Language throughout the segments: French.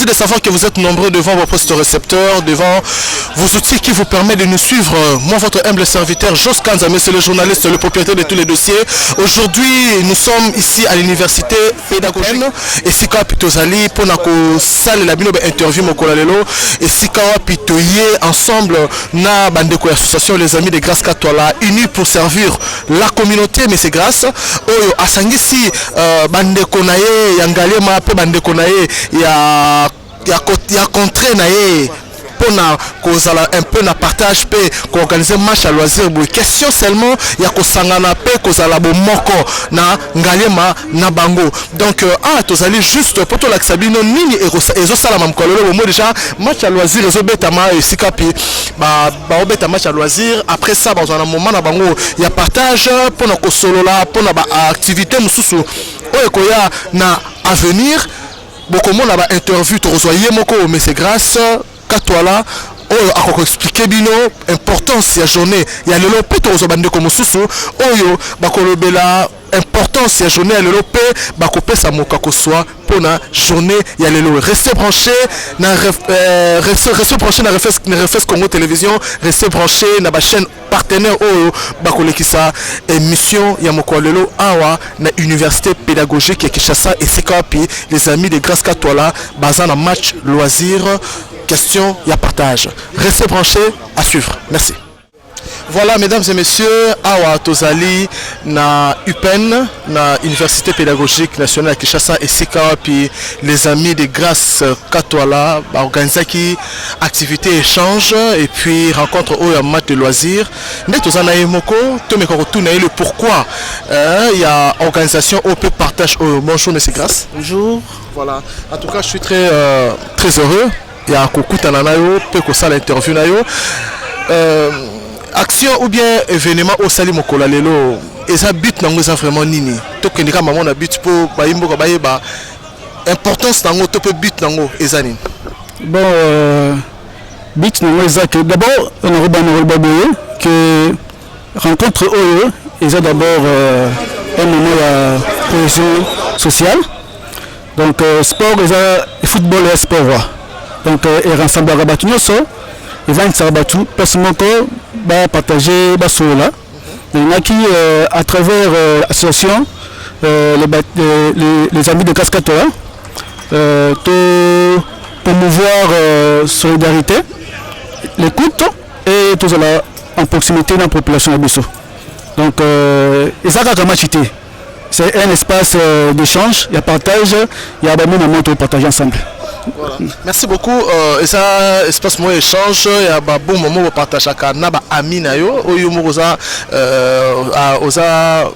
de savoir que vous êtes nombreux devant vos postes récepteurs, devant vos outils qui vous permettent de nous suivre. Moi, votre humble serviteur, Jos Kanzame, c'est le journaliste, le propriétaire de tous les dossiers. Aujourd'hui, nous sommes ici à l'université pédagogique. Et si quand Pitozali, pour nous salle la bino interview mokolalelo, et si quand Pitoye ensemble na bandeko association les amis de Grâce Katoala unis pour servir la communauté, mais c'est grâce oyo asangisi bandeko naye yangalema pe bandeko naye ya contré naye pour un peu na partage pe ko organiser match à loisir boy question seulement ya ko sangana pe ko zala bo moko na ngalema na bango donc tozali juste pour to l'axabino nini ezo sala mamkololo mo déjà match à loisir ezo betama sikapi ba obeta match à loisir après ça dans un moment na bango ya partage pour na ko solola pour na ba activité mususu oyo ko ya na avenir beaucoup monde na ba interview to resoyer moko mais c'est grâce Katoala a expliqué bino importance ya journée ya lelo pe to bande comme susu oyo bakolobela importance ya journée ya lelo pe bakopesa moka ko soit pour na journée ya lelo restez branchés na restez branchés na Refes Congo Télévision, restez branchés na ba chaîne partenaire oyo bakolekisa émission ya moko lelo awa na université pédagogique ya Kinshasa et Sikapi les amis de Grâce Katoala basant na match loisir. Question, il y a partage. Restez branchés, à suivre. Merci. Voilà, mesdames et messieurs, Awa Tozali, na UPEN, na Université Pédagogique Nationale à Kinshasa et Sika, puis les amis de Grâce Katoala, organisé qui activité échange et puis rencontre au match de loisirs. Nous avons moko, tout le pourquoi il y a organisation au peu partage au bonjour, monsieur Grâce. Bonjour. Voilà. En tout cas, je suis très heureux. Il y a un coucou tananayo, peu que ça l'interview nayo. Action ou bien événement au sali mokola lelo. Et ça but nango ça vraiment nini. To kendika maman na but pour baimbo ka bayeba. Importance nango to peut but nango ezani. Bon but nango ezaki d'abord on a rebaboye que rencontre oyo et d'abord un moment la cohésion sociale. Donc sport et football et sport. Donc et rassemble à Rabat Nyoso et va Sarabatu personnellement va partager Basola. Il y en a qui à travers l'association les amis de Grâce Katoala promouvoir solidarité, l'écoute et tout cela en proximité de la population de Bissau. Donc et ça c'est un espace d'échange, il y a partage, il y a un moment de partager ensemble. Voilà. Merci beaucoup. Et ça, espace moi échange, il y a un bon moment de partage avec Naba Amina yo, oza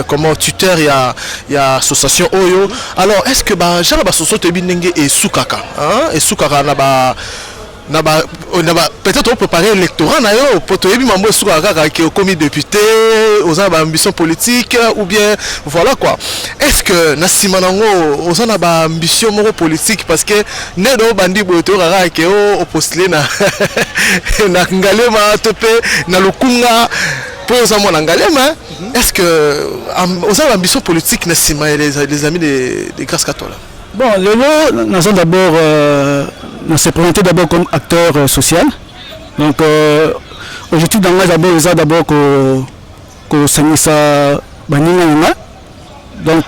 comment tuteur il y a association oyo. Alors est-ce que j'ai la société binenge et soukaka, et soukaka peut-être on peut préparer l'électorat pour te dire mambo soukaka qui est commis député, aux ambitions politiques ou bien voilà quoi. Est-ce que Nassimanango aux ambitions politique parce que nedo bandi boto kaka qui au postulé na na ngalema tope na lukunga pour aux ngalema. Est-ce que aux ambitions politiques Nassima les amis de Grâce Katoala? Bon, Lelo, nous sommes d'abord, nous s'est présenté d'abord comme acteur social. Donc, objectif dans moi d'abord que ça banina. Donc,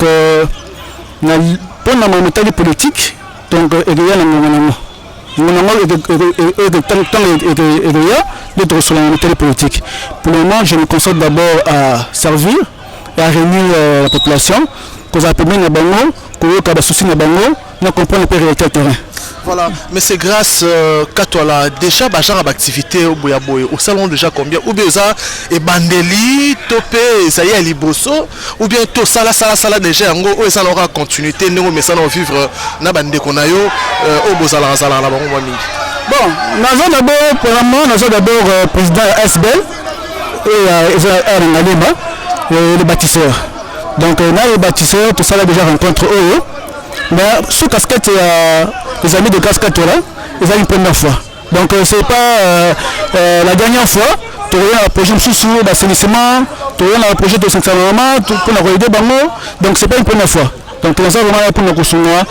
pour la méthode politique, donc d'être sur la méthode politique. Pour le moment, je me concentre d'abord à servir et à réunir la population. Que ça permet de bango, que ça souci de bango, nous comprenons le réalité terrain. Voilà, mais c'est grâce Katoala déjà genre d'activité au Boyaboy, au salon déjà combien ou bien ça et bandeli topé ça y est liboso ou bien tout ça là déjà en gros ça aura continuité nous mais ça nous vivre na bande qu'on a yo au bozala la bango mami. Bon, nous avons d'abord pour le moment nous avons d'abord président SBL et le bâtisseur. Donc on a les bâtisseurs, tout ça là déjà rencontre eux. Mais sous casquette les amis de Grâce Katoala, ils ont une première fois. Donc c'est pas la dernière fois, tu as un projet sous d'assainissement, tu as un projet de sanctionnement, pour la réalité bango, donc c'est pas une première fois. Donc nous avons vraiment pour nous construire,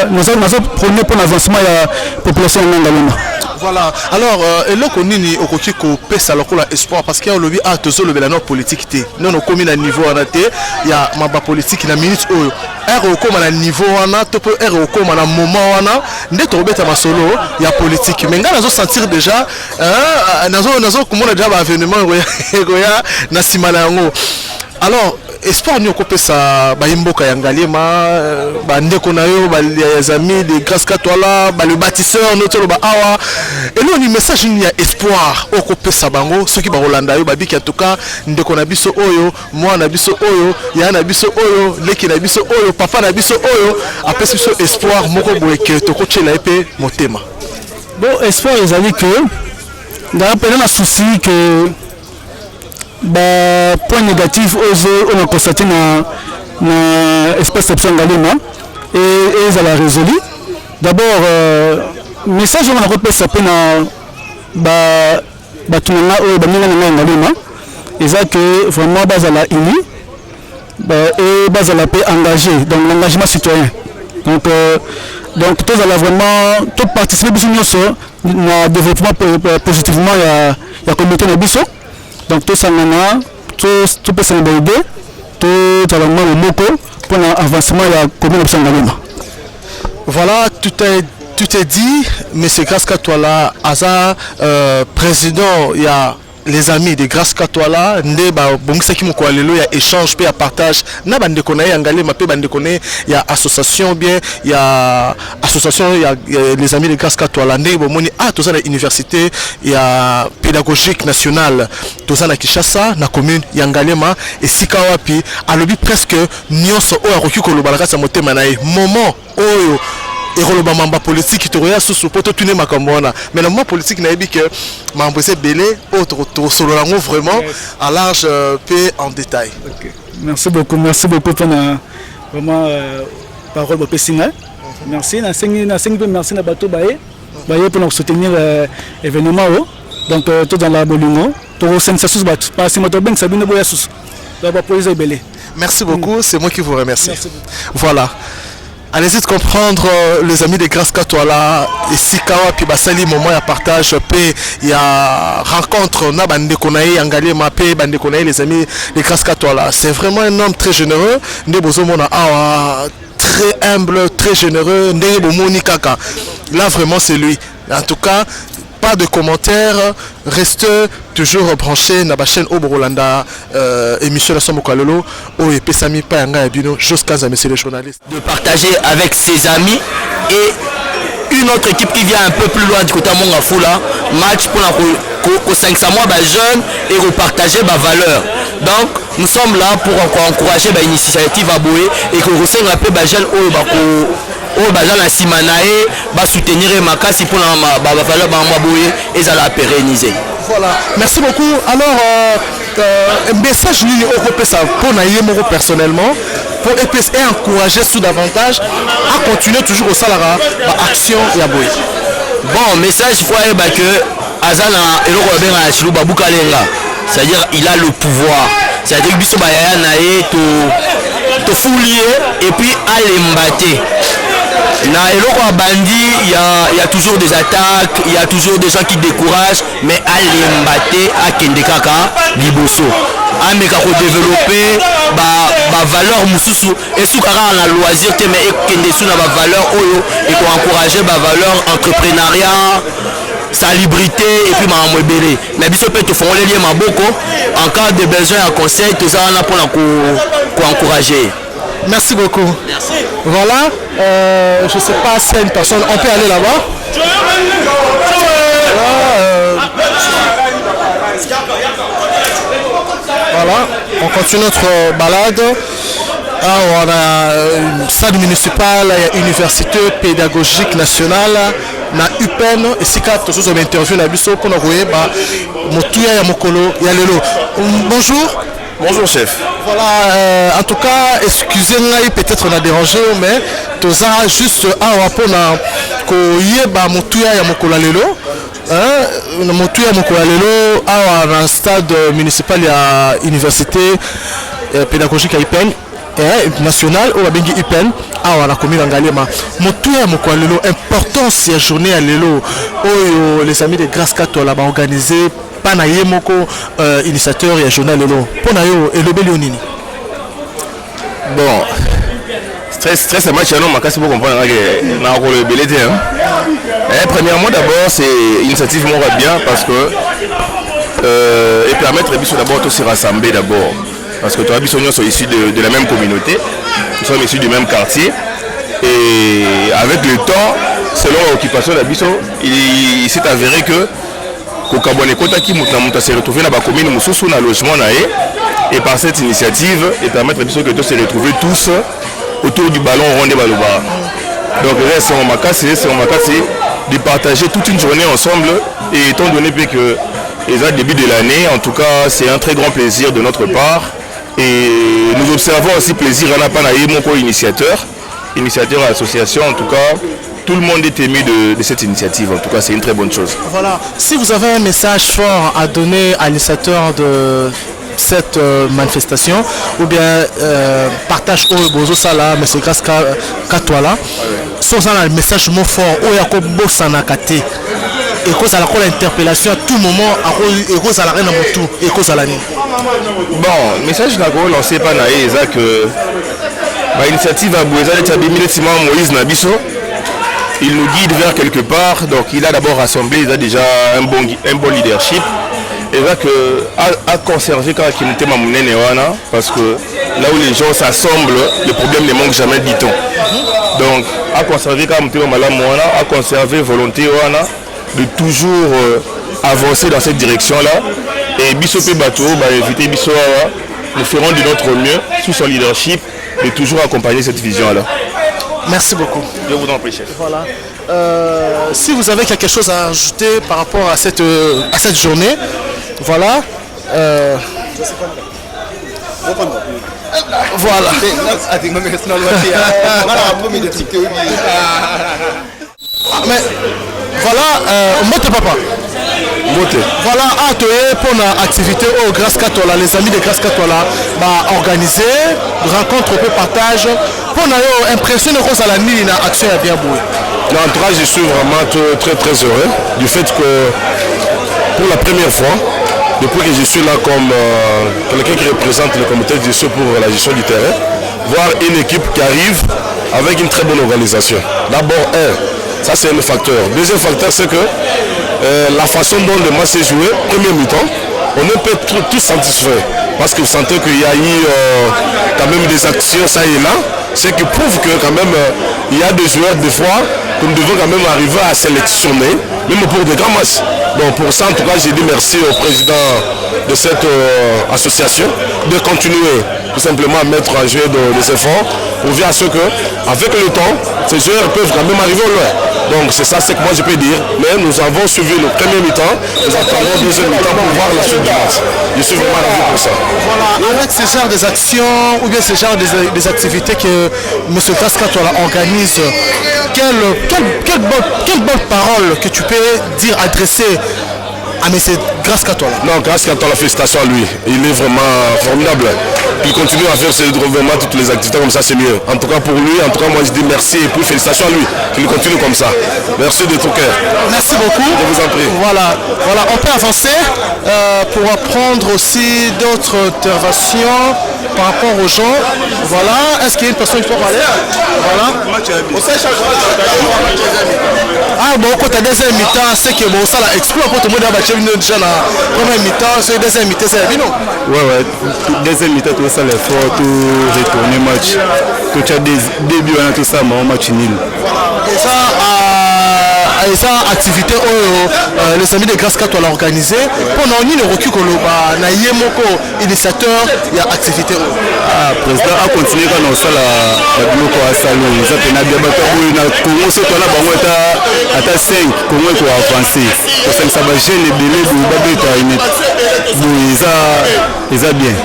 nous avons prôné pour l'avancement de la population en Angalema. Voilà. Alors, eloko nini okoki ko pesa lokola espoir parce qu'il y a lobby a tozo le la politique té. Non on commis na niveau en até, il y a maba politique na minute oyo. R okoma na niveau wana, to peut R okoma na moment wana, nde to beta masolo, il y a politique. Mais nga nazo sentir déjà nazo komona déjà ba événement ya na simala yango. Alors espoir ni okopesa ba imboka ya Ngalema ba ndeko na yo ba les amis de Grâce Katwala ba le bâtisseur notre ba awa et nous ni message ni ya espoir okopesa bango ceux qui ba Rolanda yo ba biki en tout cas ndeko na biso oyo moi na biso oyo ya na biso oyo leki na biso oyo papa na biso oyo apesa biso espoir moko boye ke to kochela epé motema. Bon espoir ezali que dans un souci que point négatif on a constaté dans l'espace Ngalema et ça l'a résolu. D'abord message on a repéré ça Ngalema et ça que vraiment bazala uni et bazala peut engagé donc l'engagement citoyen donc tout ça vraiment tout participer dans le développement positivement il y a communauté de biso. Donc tout ça maintenant, tout peut s'aider, tout le moko pour l'avancement de la commune de Ngalema. Voilà, tout est dit, mais c'est Grâce Katwala, Aza, président, il y a les amis de Grâce Katwala, ndeba bongisa ki moko lelo ya échange pe ya partage na bande konaye Ngalema pe bande konaye ya association bien il y a association il y a les amis de Grâce Katwala ndeba moni toza na université ya pédagogique nationale toza na Kinshasa na commune ya Ngalema et sika wapi alobi presque nyonso oyo akoki koloba na kati ya motema na ye moment oyo et le mamba politique qui te sous poto tuner makamona mais le moment politique n'a dit que membre c'est belé autre solo vraiment à large paix en détail. Okay. Merci beaucoup pour vraiment parole de Pessina. Merci na merci na bateau baye pour nous soutenir événement donc tout dans la bolingo to sensation pas si moto ben sabine boya sous la police belé. Merci beaucoup, c'est moi qui vous remercie. Voilà. Allez-y de comprendre les amis de Grâce Katwala et Sikawa puis basali moment ya partage paix il y a rencontre na bande konaye Ngalema paix bande konaye les amis de Grâce Katwala. C'est vraiment un homme très généreux, ndé bozomona awa très humble, très généreux, ndé bomoni kaka. Là vraiment c'est lui. En tout cas, pas de commentaires, reste toujours branché na ba chaîne Oborolanda émission la Somo Kalolo o et Pesami Payanga Abino jusqu'à monsieur le journaliste de partager avec ses amis et une autre équipe qui vient un peu plus loin du côté Mongafula match pour la 500 mois jeunes et repartager ma valeur. Donc nous sommes là pour encourager une initiative à Boé et que vous un peu jeunes au bazar na simanae ba soutenir makasi pour la valeur ba Boé et ça la pérenniser. Voilà, merci beaucoup. Alors un message ni au repère ça pour naïe personnellement pour et encourager sous davantage à continuer toujours au salaire action et à Boé. Bon message faut que Azana et le Robert a chilou babuka lenga. C'est-à-dire il a le pouvoir. C'est-à-dire biso ba ya naé to foulier et puis aller mbatter. Na eloko bandi il y a toujours des attaques, il y a toujours des gens qui découragent mais aller mbatter à kendekaka liboso. Ameka ko développer ba valeur mususu et soukara na loisir te mais kende sou na ba valeur oyo et ko encourager ba valeur entrepreneuriat salubrité et puis ma belé mais biso peut te faire les liens maboko en cas de besoin à conseil tout ça on a pour encourager. Merci beaucoup. Merci. Voilà, je sais pas si une personne, on peut aller là-bas. Voilà, on continue notre balade. Alors, on a une salle municipale, il y a université pédagogique nationale, na UPEN, et si quatre choses ont interview na biso pour nous voir, motuya ya mokolo ya lelo. Bonjour. Bonjour chef. Voilà, en tout cas, excusez-moi, peut-être on a dérangé, mais tout ça juste à rapona ko yeba motuya ya mokolo lelo. Motuya mokolo lelo à un stade municipal ya université pédagogique à UPEN. national au babengi IPN awa na commune Ngalema motu ya mokwalelo importance ya journée à lelo oyo les amis de Grâce Katola ba organisé pana yemoko initiateur ya journée lelo pona yo elobeli nini. Bon stress match non makasi pour comprendre que na ko le belé premièrement d'abord c'est initiative moi bien parce que et permettre biso d'abord de se rassembler d'abord parce que toi biso sont issus de la même communauté, nous sommes issus du même quartier et avec le temps selon l'occupation de biso il s'est avéré que kokabone kota ki muta s'est retrouvé dans la commune mususu na logement naé et par cette initiative et permettre biso que tous se retrouver tous autour du ballon rond de Baloba. Donc c'est mon makasi de partager toute une journée ensemble et étant donné que les à début de l'année, en tout cas c'est un très grand plaisir de notre part et nous observons aussi plaisir à la Panaï, mon co-initiateur à l'association, en tout cas tout le monde est ému de cette initiative, en tout cas c'est une très bonne chose. Voilà, si vous avez un message fort à donner à l'initiateur de cette manifestation ou bien partage au bozo sala mais c'est grâce Katola sans un message mot fort ou yako bosana kate et cause à la interpellation à tout moment et cause à la reine motu et cause à la nuit. Bon message na go lancé par naé ça que ba initiative à Boueza de Tabimile Simon Moïse Nabiso il nous guide vers quelque part donc il a d'abord rassemblé il a déjà un bon leadership. Et là que à conserver quand il était mamounene wana parce que là où les gens s'assemblent le problème ne manque jamais dit-on. Donc à conserver quand il était malam wana à conserver volonté wana de toujours avancer dans cette direction là et Bissopé Bateau va éviter Bisso nous ferons de notre mieux sous son leadership de toujours accompagner cette vision là. Merci beaucoup. Je vous en prie chef. Voilà. Si vous avez quelque chose à ajouter par rapport à cette journée, voilà. Voilà. Mais voilà, Mote Papa. Mote. Voilà, pour une activité au Grâce Katola, les amis de Grâce Katola, organiser, rencontre, partage. Pour nous impressionner qu'on a la nuit, une action à bien bouer. En tout cas, je suis vraiment très heureux du fait que pour la première fois, depuis que je suis là comme quelqu'un qui représente le comité de gestion pour la gestion du terrain, voir une équipe qui arrive avec une très bonne organisation. D'abord, ça c'est un facteur. Deuxième facteur, c'est que la façon dont le match s'est joué, premier mi-temps, on est peut être tous satisfaits parce que vous sentez qu'il y a eu quand même des actions ça et là, ce qui prouve que quand même il y a des joueurs des fois que nous devons quand même arriver à sélectionner, même pour des grands matchs. Donc pour ça en tout cas j'ai dit merci au président de cette association de continuer tout simplement à mettre en jeu des efforts pour voir à ce que avec le temps ces joueurs peuvent quand même arriver loin. Donc c'est ça ce que moi je peux dire. Mais nous avons suivi le premier mi-temps, nous attendons le deuxième mi-temps pour voir la suite du match. Je suis vraiment ravi pour ça. Voilà, avec ce genre des actions ou bien ce genre des activités que M. Grâce Katola organise, quelle bonne parole que tu peux dire, adresser à M. Grâce Katola? Non, Grâce Katola, félicitations à lui. Il est vraiment formidable. Il continue à faire vraiment toutes les activités comme ça, c'est mieux. En tout cas pour lui, en tout cas moi je dis merci et puis félicitations à lui. Qu'il continue comme ça. Merci de tout cœur. Merci beaucoup. Je vous en prie. Voilà, on peut avancer pour apprendre aussi d'autres interventions par rapport aux gens. Voilà, est-ce qu'il y a une personne qui peut parler? Voilà. Ah bon, quand tu as deuxième mi-temps, c'est que bon, ça l'a exploit pour tout le monde a battu déjà la première mi-temps, c'est deuxième mi-temps, c'est bien non? Ouais, deuxième mi-temps, tout ça, l'effort, tout retourner match. Que tu as des débuts, tout ça, mais match nul. Et ça, activité les amis de Grâce Katola organisé pendant une recul que na yemoko initiateur il y a activité président a continué quand on ça la bloc à salon ça pena débattre na Congo c'est toi na bango ata 5 Congo ko avancer parce que ça va jeune belé du babeta une ils bien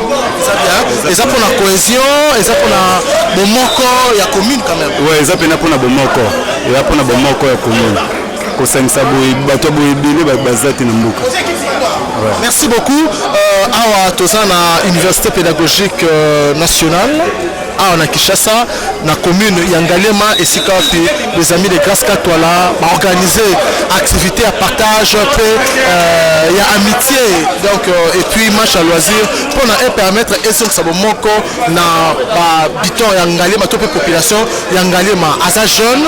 et ça pour la cohésion et ça pour la bomoko ya commune quand même ouais ça pena pour la bomoko et pour la bomoko ya commune. Merci beaucoup. Awa Tozana Université pédagogique nationale à na Kinshasa na commune Yangalema et Sikapi les amis de Grâce Katwala organiser activité à partage il y a amitié donc et puis match à loisir pour na permettre Esok Sabomoko na biton Yangalema toute population Yangalema asa jeune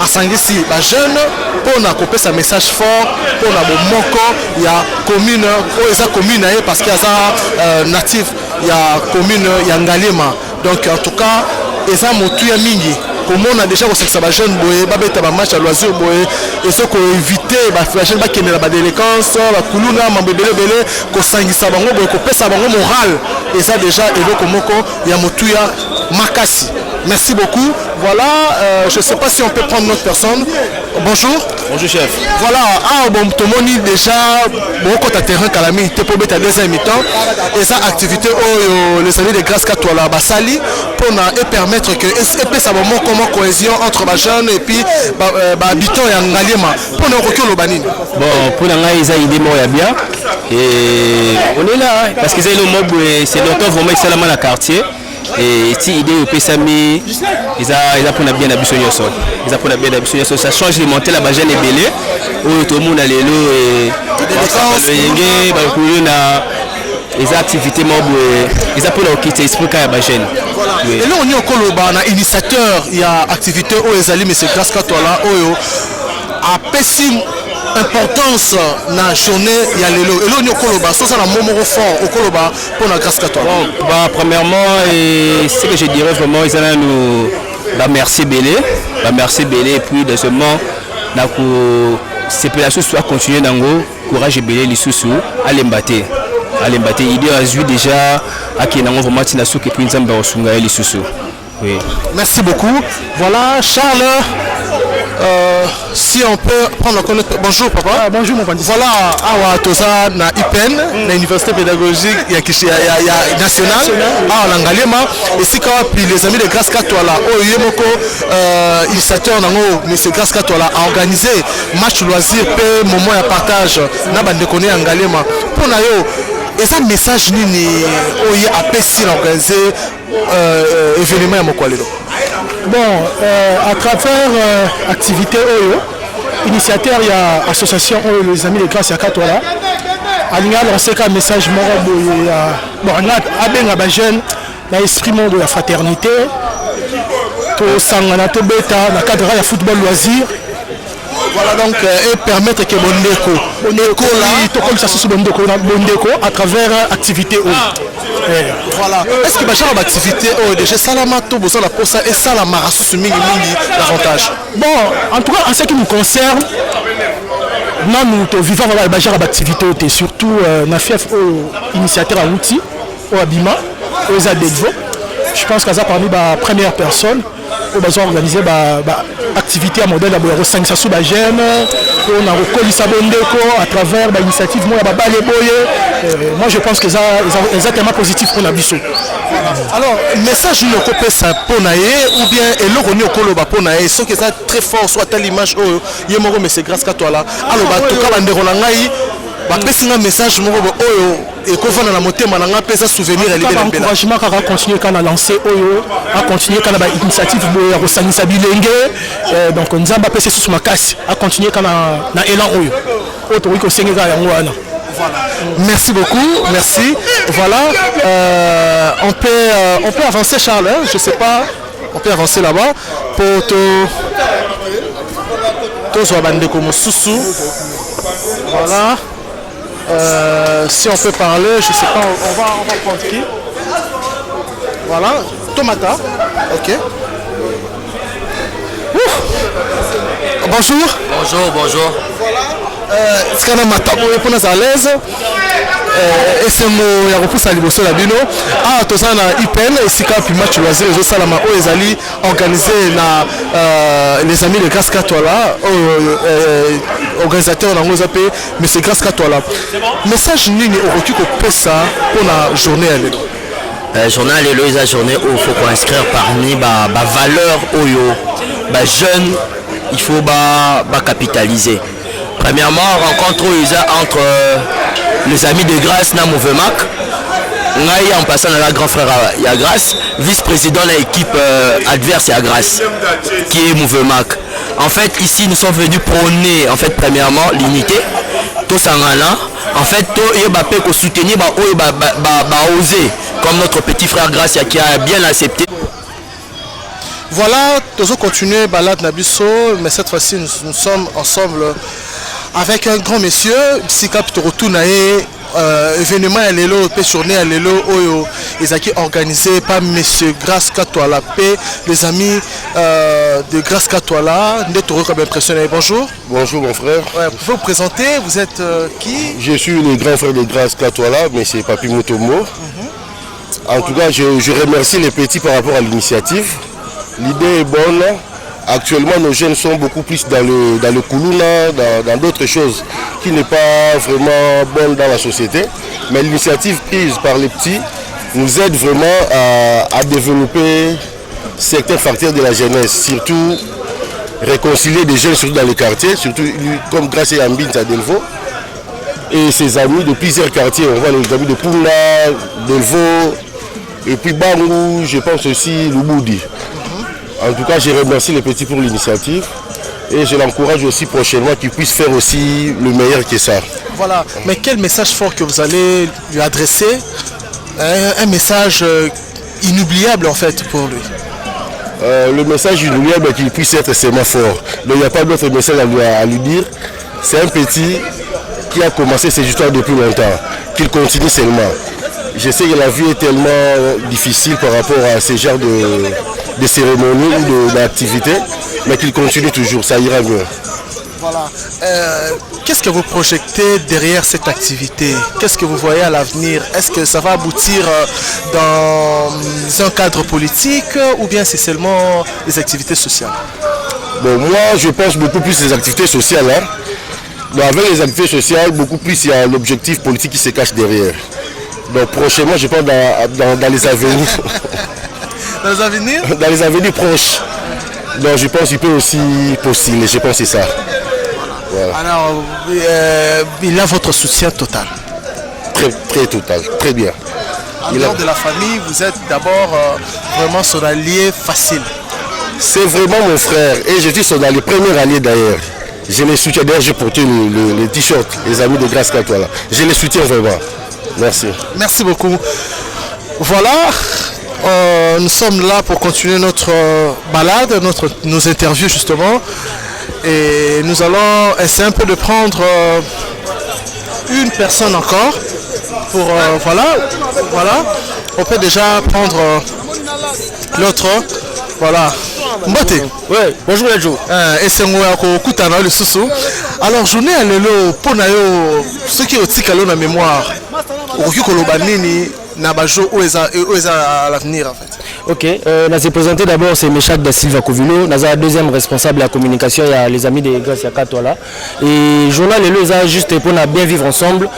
asangisi ba jeune pour na couper sa message fort pour na bomoko ya commune ou esa commune parce qu'il y a natif ya commune Yangalema donc en tout cas esa motu ya mingi comment on a déjà reçu ba jeune boye ba beta ba match à loisir boye et ce qu'on éviter ba jeune ba kende ba délinquance ba kuluna mambebele bele ko sangisa bango boye ko pesa bango moral et ça déjà eloko moko ya motu ya makasi. Merci beaucoup. Voilà, je ne sais pas si on peut prendre notre personne. Bonjour. Bonjour chef. Voilà, bon, tout le monde déjà beaucoup de terrain calami, tu peux mettre à deuxième mi-temps et ça activité les amis de Grâce Katwala Basali pour permettre que et ça moment comment cohésion entre les jeunes et puis habitants et Ngalema pour nous recueillir le banine. Bon, pour nous ils ont idée moi bien et on est là parce que c'est le mob c'est longtemps vraiment excellent dans le quartier. Et si idée au PSAMI, ils ont pour bien habitué au sol. Ils ont pour bien habitué au sol. Ça change de monter la bagène et belé. Où tout le monde a les lots et les activités mobile. Ils ont pour leur quitter esprit qu'à la bagène. Et là on est au Koloba, on a initiateur, il y a activité où les alliés, mais c'est Grâce Katwala, à Pessim. Importance na journée ya lelo et là Koloba ça la moment fort au Koloba pour la Grâce Katwala. Bon, premièrement et ce que je dirais vraiment ils allaient nous merci Belé et puis deuxièmement na ko ces populations soit continuer dango courage Belé les sous aller mbater idée a vu déjà à qui nango vraiment tina sou que puis nzamba osunga les sous. Oui. Merci beaucoup. Voilà Charles. Si on peut prendre le bonjour papa. Ah, bonjour mon papa. Voilà awa toza na IPN na université pédagogique ya nationale à Langalema et si quand puis les amis de Grâce Katwala yemoko initiateur nango monsieur Grâce Katwala a organisé match loisir pe moment ya partage na bande connait Langalema pour na yo et ça message nini oye apesi organiser événement ya mokwalelo. Bon, à travers activité Oyo, initiateur il y a association Oyo les amis de Grâce Katwala. Alinga lancé un message moral bon abenga ba jeune na esprit de la fraternité. To sangana to beta na cadre ya football loisir. Voilà donc et permettre que Bondeko là to comme ça sous Bondeko à travers activité Oyo. Voilà. Est-ce que Bachar a activité déjà Salamato besoin la posa et Salamara sous mingi davantage. Bon, en tout cas en ce qui nous concerne, nous vivons avec Bachar a activité surtout na fief initiateur à outil au Abima aux Adedvo. Je pense que ça parmi la première personne où ils ont organisé activité à modèle de 5 sous la gêne, on a reconnu sa Bondeko à travers l'initiative moi moi je pense que ça est tellement positif pour la biso. Alors message nous copé ça pour naé ou bien et le revenu au Koloba pour naé ce que ça très fort soit telle image yemoro mais c'est Grâce Katwala alors tout cas bande rolangai ba pesinga message moko oyo et ko vana na motema na nga pesa souvenir ya libela mbela encouragement ka continuer kana lancer oyo a continuer kana ba initiative ya ko sanisa bilenge donc nzamba pesa sous makasi a continuer kana na élan oyo auto ko sengeka yango wana. Merci beaucoup, merci. Voilà, on peut avancer Charles, hein? Je sais pas, on peut avancer là-bas pour tous bande comme Soussou. Voilà. Si on peut parler, je sais pas, on va prendre qui? Voilà, Tomata. Ok. Bonjour. Bonjour. C'est quand même pour à l'aise. Et c'est mon yaropusa liboso la bino. Ah, toza na IPN et sika puis match loisir les salama o ezali organisé na les amis de Grâce Katwala organisateur na ngozape monsieur Grâce Katwala. Message nini okoki ko pesa pour la journée à lelo. Journée à lelo eza journée où il faut qu'on inscrire parmi ba valeur oyo ba jeune il faut ba capitaliser. Premièrement, rencontre entre les amis de Grâce na Mouvemak ngai en passant à la grand frère il y a Grâce, vice-président de l'équipe adverse il y a Grâce, qui est Mouvement. En fait, ici nous sommes venus prôner en fait premièrement l'unité, tout sangana. En fait, tout Mbappé pour soutenir oser comme notre petit frère Grâce qui a bien accepté. Voilà, nous allons continuer balade Nabiso, mais cette fois-ci nous sommes ensemble avec un grand monsieur, Psycap Torotunae, événement à l'élo, journée à l'élo, ils ont organisé par monsieur Grâce Katouala P, les amis de Grâce Katouala, impressionné. Bonjour. Bonjour mon frère. Ouais, vous pouvez vous présenter, vous êtes qui? Je suis le grand frère de Grâce Katouala, mais c'est Papi Mutombo. En tout cas, je remercie les petits par rapport à l'initiative. L'idée est bonne. Actuellement, nos jeunes sont beaucoup plus dans le Koulouna, dans d'autres choses qui n'est pas vraiment bonne dans la société. Mais l'initiative prise par les petits nous aide vraiment à développer certains facteurs de la jeunesse, surtout réconcilier des jeunes surtout dans les quartiers, surtout comme grâce à Yambin Delvaux et ses amis de plusieurs quartiers. On voit les amis de Poula, Delvaux, et puis Bangou, je pense aussi Luboudi. En tout cas, je remercie les petits pour l'initiative et je l'encourage aussi prochainement qu'ils puissent faire aussi le meilleur que ça. Voilà, mais quel message fort que vous allez lui adresser? Un message inoubliable en fait pour lui. Le message inoubliable, qu'il puisse être sémaphore. Donc il n'y a pas d'autre message à lui dire. C'est un petit qui a commencé ses histoires depuis longtemps, qu'il continue seulement. Je sais que la vie est tellement difficile par rapport à ce genre de cérémonies ou d'activités, mais qu'il continue toujours, ça ira mieux. Voilà. Qu'est-ce que vous projetez derrière cette activité? Qu'est-ce que vous voyez à l'avenir? Est-ce que ça va aboutir dans un cadre politique ou bien c'est seulement des activités sociales? Bon, moi, je pense beaucoup plus des activités sociales. Hein. Donc, avec les activités sociales, beaucoup plus il y a l'objectif politique qui se cache derrière. Donc prochainement, je pense dans les avenirs. Dans les avenirs? Dans les avenirs proches. Donc je pense qu'il peut aussi postuler, je pense que c'est ça. Voilà. Alors, il a votre soutien total? Très total, très bien. En dehors de la famille, vous êtes d'abord vraiment son allié facile. C'est vraiment mon frère et je suis son allié, premier allié d'ailleurs. Je les soutiens, d'ailleurs j'ai porté le t-shirt, les amis de Grâce Katouala. Je les soutiens vraiment. Merci. Merci beaucoup. Voilà, nous sommes là pour continuer notre balade, nos interviews justement. Et nous allons essayer un peu de prendre une personne encore. Pour voilà. On peut déjà prendre l'autre. Voilà. Mbote. Ouais, bonjour les jours. Et c'est moi qui kutana le sousou. Alors journée à l'élo pour nayo ceux qui ont tika la mémoire. Oki koloba nini na bajo oeza à l'avenir en fait. Ok, nous avons présenté d'abord c'est Meshak da Silva Kovilo, nous avons deuxième responsable de la communication, il y a les amis de Grâce Katouala. Et journal et le juste pour bien vivre ensemble.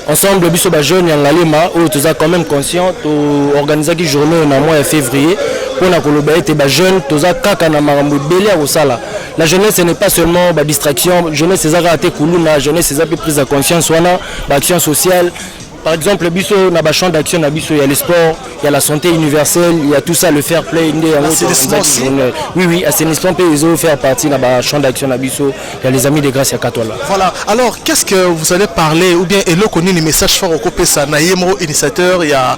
Ensemble, biso ba jeune en Lalema où tu as quand même conscient de organiser qui journée en mois de février pour na koloba ete ba jeune tu as kaka na marambo belé au sala. La jeunesse ce n'est pas seulement ba distraction, jeunesse c'est ça raté kuluna, jeunesse c'est ça prise de conscience wana, ba action sociale. Par exemple, biso na ba champ d'action na biso il y a le sport, il y a la santé universelle, il y a tout ça le fair play, oui, assainissement peut faire partie na ba champ d'action na biso, il y a les amis de Grâce Katouala. Voilà. Alors, qu'est-ce que vous allez parler ou bien elo connaît les messages forts au copé ça na yemo initiateur, il y a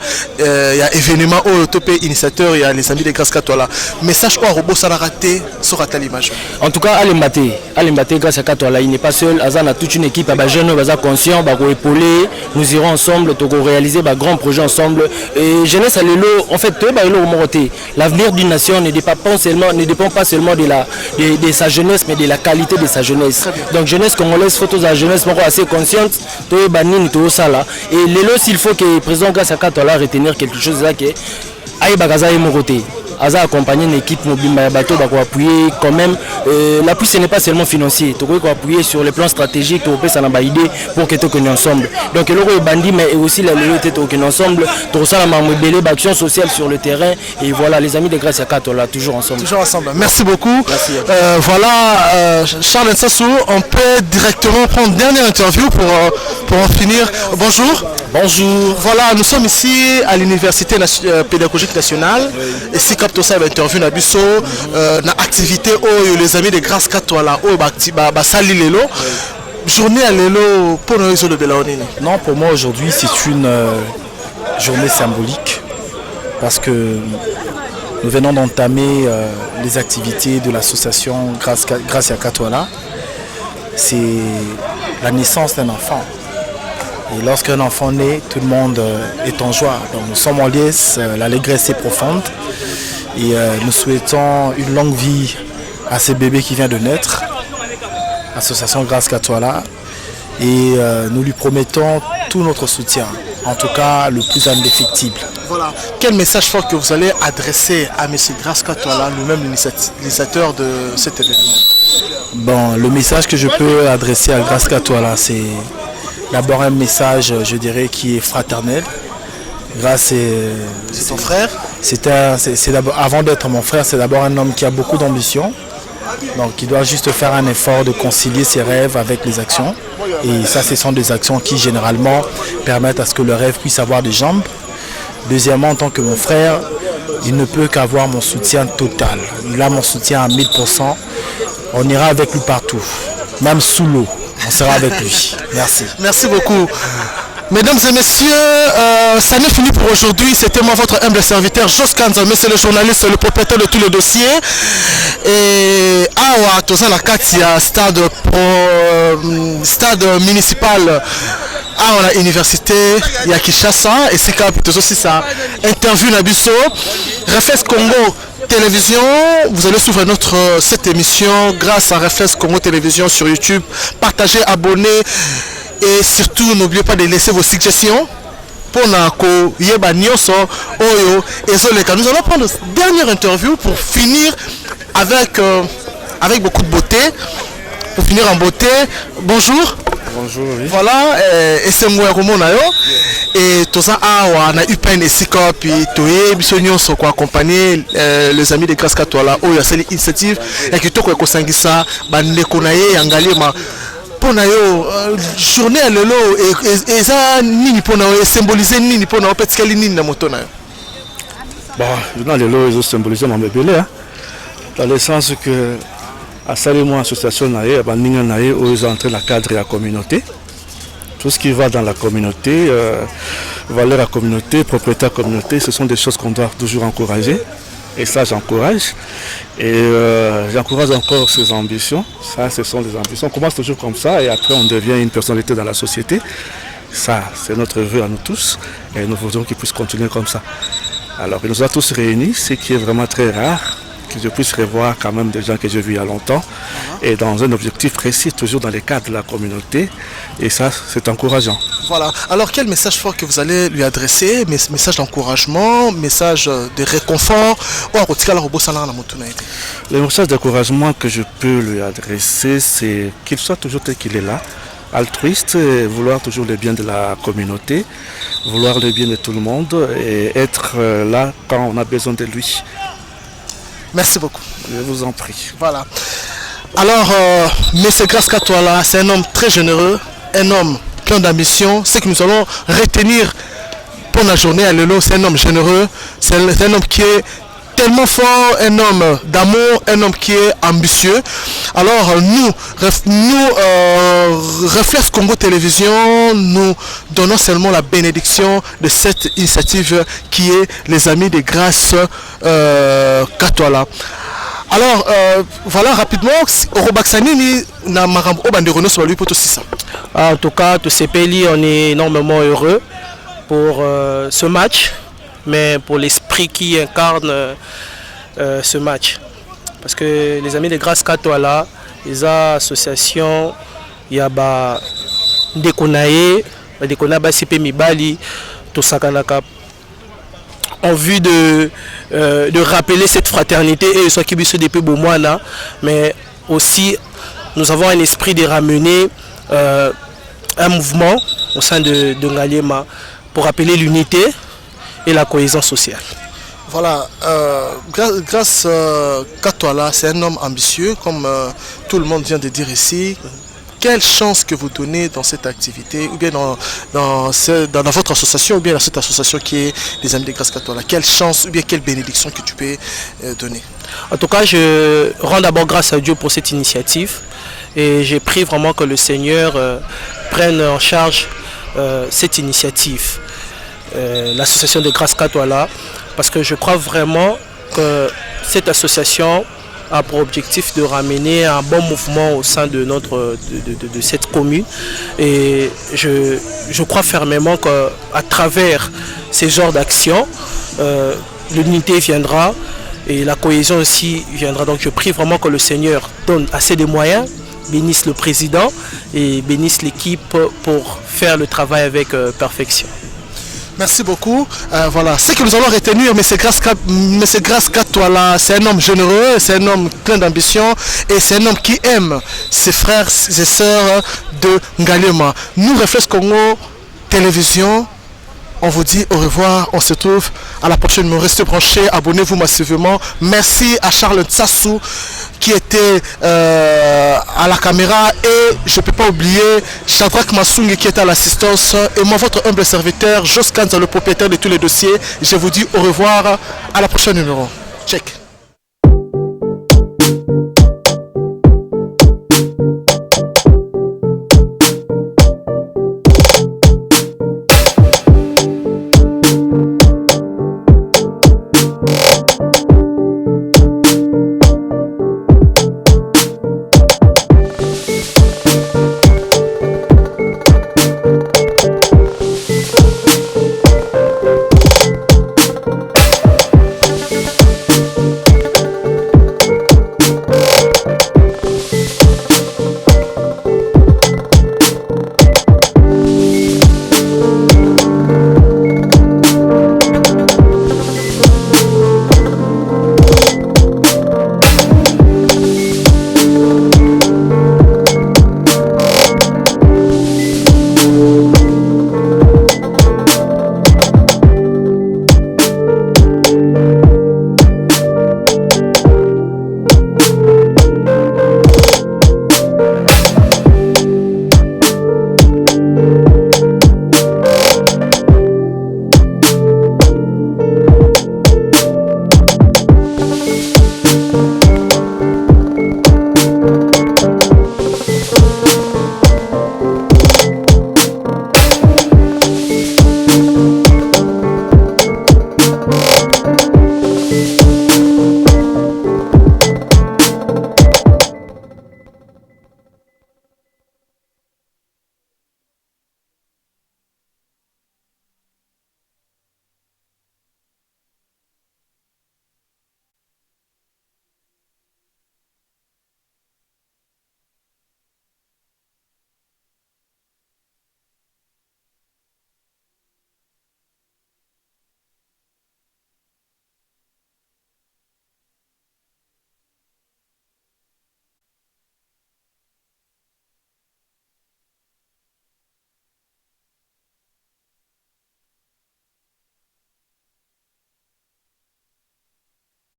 événement au topé initiateur, il y a les amis de Grâce Katouala. Message au robot ça l'a raté sur l'image. En tout cas, Alembaté Grâce Katouala, il n'est pas seul, Azan a toute une équipe à ba jeunes, ba conscient, ba épauler, nous irons ensemble pour réaliser un grand projet ensemble. Et jeunesse à l'élo, en fait, l'avenir d'une nation ne dépend pas seulement de sa jeunesse, mais de la qualité de sa jeunesse. Donc jeunesse congolaise, photos à la jeunesse assez consciente, et l'élo, s'il faut que le président Grâce Katouala retenir quelque chose là que aïe bagaza est mon côté. Aza accompagner une équipe mobile bateau pour appuyer quand même. L'appui ce n'est pas seulement financier, tu peux appuyer sur les plans stratégiques, tu peux ça n'a pas idée pour que tu connais ensemble. Donc le est bandit mais aussi la loyauté tu connais ensemble, tu ça la mobile action sociale sur le terrain et voilà les amis de Grâce Katouala toujours ensemble. Toujours ensemble. Merci beaucoup. Merci. Voilà Charles Nsassou, on peut directement prendre une dernière interview pour Pour en finir, bonjour. Bonjour. Voilà, nous sommes ici à l'Université pédagogique nationale. Ici, capte ça interview na biso na activité où les amis de Grâce Katoala où basali lelo. Journée à lelo pour nous le Belaonini. Non, pour moi aujourd'hui c'est une journée symbolique parce que nous venons d'entamer les activités de l'association Grâce à Katoala. C'est la naissance d'un enfant. Et lorsqu'un enfant naît, tout le monde est en joie. Donc nous sommes en liesse, l'allégresse est profonde. Et nous souhaitons une longue vie à ce bébé qui vient de naître, l'association Grâce Katoala. Et nous lui promettons tout notre soutien, en tout cas le plus indéfectible. Voilà. Quel message fort que vous allez adresser à M. Grâce Katoala, lui-même l'initiateur de cet événement? Bon, le message que je peux adresser à Grâce Katoala, c'est d'abord un message, je dirais, qui est fraternel. Grâce, c'est ton frère. Avant d'être mon frère, c'est d'abord un homme qui a beaucoup d'ambition. Donc il doit juste faire un effort de concilier ses rêves avec les actions. Et ça, ce sont des actions qui généralement permettent à ce que le rêve puisse avoir des jambes. Deuxièmement, en tant que mon frère, il ne peut qu'avoir mon soutien total. Il a mon soutien à 1000%. On ira avec lui partout, même sous l'eau. On sera avec lui. Merci. Merci beaucoup. Mesdames et messieurs, ça n'est fini pour aujourd'hui. C'était moi votre humble serviteur Jos Kanza, monsieur le journaliste, le propriétaire de tous les dossiers. Et awa toza la katia stade municipal à la université ya Kinshasa et c'est quand aussi ça interview Nabiso Reflex Congo Télévision. Vous allez suivre cette émission grâce à Reflex Congo Télévision sur YouTube. Partagez, abonnez. Et surtout, n'oubliez pas de laisser vos suggestions pour Nako Yeba Nyoso Oyo et Zoleka. Nous allons prendre une dernière interview pour finir avec beaucoup de beauté. Pour finir en beauté. Bonjour. Bonjour. Oui. Voilà, et c'est moi Romonayo. Et tout ça, on a eu peine ici puis Toye, Bissonyoso pour accompagner les amis de Grâce Katoala. Oyo, c'est l'initiative. Et qui toko Kosangisa, Bandekonaye, Yangalema. Journée à lelo et ça nini pour nous symboliser nini pour nous peut-être quelle nini na moto na. Bah, journée lelo ils ont symbolisé mon bébé là. Dans le sens que à Salimon association naé baninga naé ils ont entré dans le cadre de la communauté. Tout ce qui va dans la communauté, valeur à la communauté, propriété à la communauté, ce sont des choses qu'on doit toujours encourager. Et ça, j'encourage. Et j'encourage encore ces ambitions. Ça, ce sont des ambitions. On commence toujours comme ça et après, on devient une personnalité dans la société. Ça, c'est notre vœu à nous tous. Et nous voudrons qu'ils puissent continuer comme ça. Alors, il nous a tous réunis, ce qui est vraiment très rare, que je puisse revoir quand même des gens que j'ai vus il y a longtemps. Et dans un objectif précis, toujours dans les cadres de la communauté. Et ça, c'est encourageant. Voilà. Alors, quel message fort que vous allez lui adresser? Message d'encouragement, message de réconfort? Le message d'encouragement que je peux lui adresser, c'est qu'il soit toujours tel qu'il est là, altruiste, vouloir toujours le bien de la communauté, vouloir le bien de tout le monde et être là quand on a besoin de lui. Merci beaucoup. Je vous en prie. Voilà. Alors, M. Grâce Katoala, c'est un homme très généreux, un homme plein d'ambition. Ce que nous allons retenir pour la journée à Lelo, c'est un homme généreux, c'est un homme qui est tellement fort, un homme d'amour, un homme qui est ambitieux. Alors nous Reflex Congo Télévision, nous donnons seulement la bénédiction de cette initiative qui est les amis de Grâce Katoala. Alors voilà rapidement, Orobaxanini na marambo banderono sur lui pour tout ça. En tout cas, tout ces pays, on est énormément heureux pour ce match, mais pour l'esprit qui incarne ce match. Parce que les amis de Grâce Katoala, les associations, il y a Ndekonaye, Ndekonaye, CP Mibali, tout ça en vue de rappeler cette fraternité et ce qui est depuis Bomwana, mais aussi nous avons un esprit de ramener un mouvement au sein de Ngaliema pour rappeler l'unité et la cohésion sociale. Voilà, Grâce Katoala, c'est un homme ambitieux, comme tout le monde vient de dire ici. quelle chance que vous donnez dans cette activité, ou bien dans votre association, ou bien dans cette association qui est les Amis de Grâce Katoala. Quelle chance, ou bien quelle bénédiction que tu peux donner? En tout cas, je rends d'abord grâce à Dieu pour cette initiative et j'ai pris vraiment que le Seigneur prenne en charge cette initiative, l'association de Grâce Katoala, parce que je crois vraiment que cette association a pour objectif de ramener un bon mouvement au sein de cette commune. Et je crois fermement qu'à travers ces genres d'actions, l'unité viendra et la cohésion aussi viendra. Donc je prie vraiment que le Seigneur donne assez de moyens, bénisse le président et bénisse l'équipe pour faire le travail avec perfection. Merci beaucoup. Voilà, ce que nous allons retenir, mais c'est grâce qu'à toi là. C'est un homme généreux, c'est un homme plein d'ambition et c'est un homme qui aime ses frères et sœurs de Ngaliema. Nous, Réflexe Congo Télévision, on vous dit au revoir, on se trouve à la prochaine. Restez branchés, abonnez-vous massivement. Merci à Charles Tsassou qui était à la caméra et je ne peux pas oublier Shadrach Massungi qui était à l'assistance et moi votre humble serviteur Jos Kanza, le propriétaire de tous les dossiers. Je vous dis au revoir, à la prochaine numéro. Check.